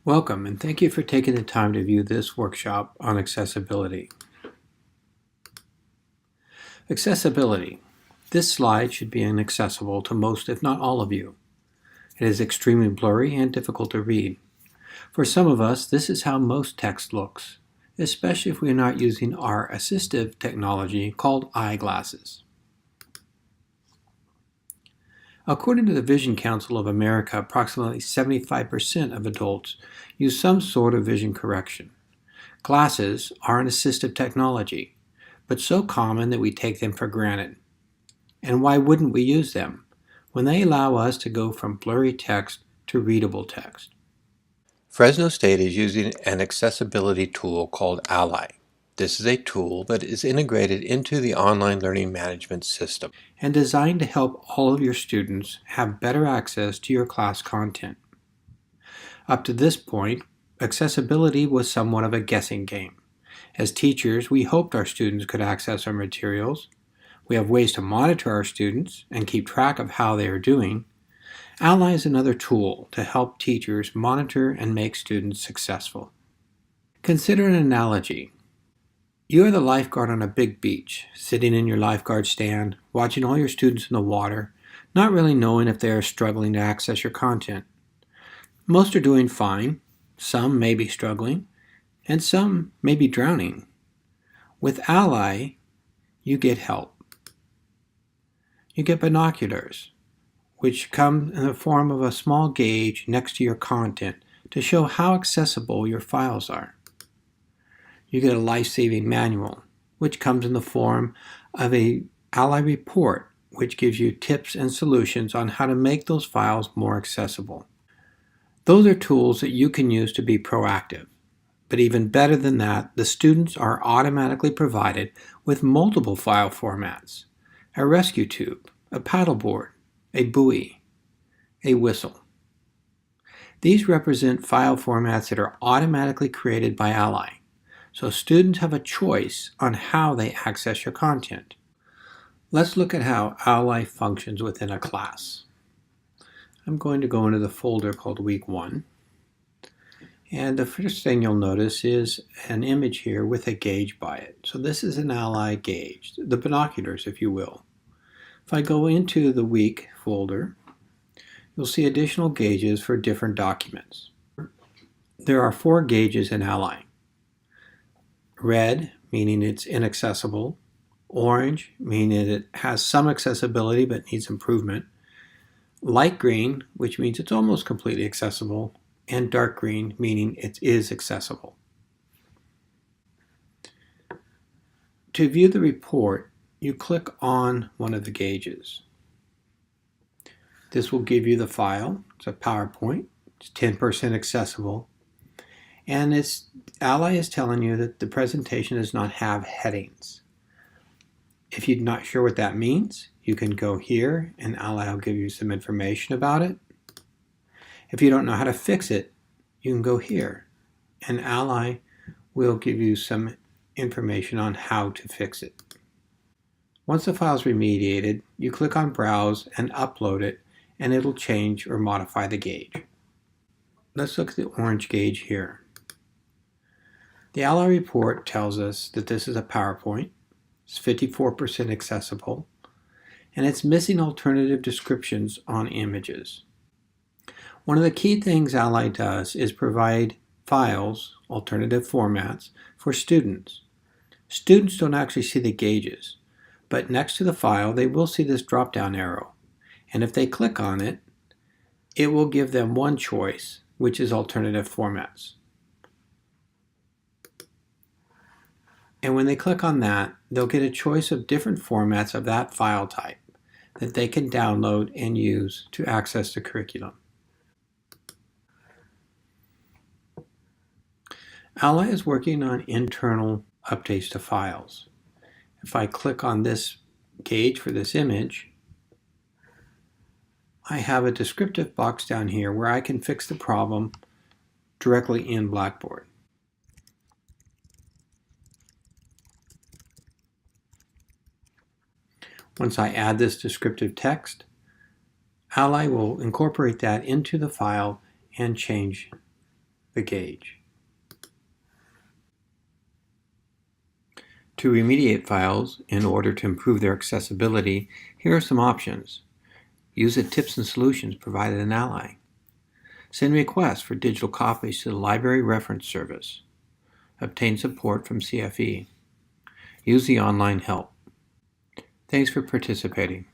Welcome, and thank you for taking the time to view this workshop on accessibility. Accessibility. This slide should be inaccessible to most, if not all of you. It is extremely blurry and difficult to read. For some of us, this is how most text looks, especially if we are not using our assistive technology called eyeglasses. According to the Vision Council of America, approximately 75% of adults use some sort of vision correction. Glasses are an assistive technology, but so common that we take them for granted. And why wouldn't we use them when they allow us to go from blurry text to readable text? Fresno State is using an accessibility tool called Ally. This is a tool that is integrated into the online learning management system and designed to help all of your students have better access to your class content. Up to this point, accessibility was somewhat of a guessing game. As teachers, we hoped our students could access our materials. We have ways to monitor our students and keep track of how they are doing. Ally is another tool to help teachers monitor and make students successful. Consider an analogy. You are the lifeguard on a big beach, sitting in your lifeguard stand, watching all your students in the water, not really knowing if they are struggling to access your content. Most are doing fine, some may be struggling, and some may be drowning. With Ally, you get help. You get binoculars, which come in the form of a small gauge next to your content to show how accessible your files are. You get a life-saving manual, which comes in the form of an Ally report, which gives you tips and solutions on how to make those files more accessible. Those are tools that you can use to be proactive. But even better than that, the students are automatically provided with multiple file formats: a rescue tube, a paddleboard, a buoy, a whistle. These represent file formats that are automatically created by Ally. So students have a choice on how they access your content. Let's look at how Ally functions within a class. I'm going to go into the folder called Week 1. And the first thing you'll notice is an image here with a gauge by it. So this is an Ally gauge, the binoculars, if you will. If I go into the Week folder, you'll see additional gauges for different documents. There are 4 gauges in Ally. Red, meaning it's inaccessible. Orange, meaning it has some accessibility but needs improvement. Light green, which means it's almost completely accessible. And dark green, meaning it is accessible. To view the report, you click on one of the gauges. This will give you the file. It's a PowerPoint. It's 10% accessible. And Ally is telling you that the presentation does not have headings. If you're not sure what that means, you can go here and Ally will give you some information about it. If you don't know how to fix it, you can go here and Ally will give you some information on how to fix it. Once the file is remediated, you click on Browse and upload it, and it'll change or modify the gauge. Let's look at the orange gauge here. The Ally report tells us that this is a PowerPoint. It's 54% accessible, and it's missing alternative descriptions on images. One of the key things Ally does is provide files, alternative formats, for students. Students don't actually see the gauges, but next to the file they will see this drop-down arrow. And if they click on it, it will give them one choice, which is alternative formats. And when they click on that, they'll get a choice of different formats of that file type that they can download and use to access the curriculum. Ally is working on internal updates to files. If I click on this gauge for this image, I have a descriptive box down here where I can fix the problem directly in Blackboard. Once I add this descriptive text, Ally will incorporate that into the file and change the gauge. To remediate files in order to improve their accessibility, here are some options. Use the tips and solutions provided in Ally. Send requests for digital copies to the Library Reference Service. Obtain support from CFE. Use the online help. Thanks for participating.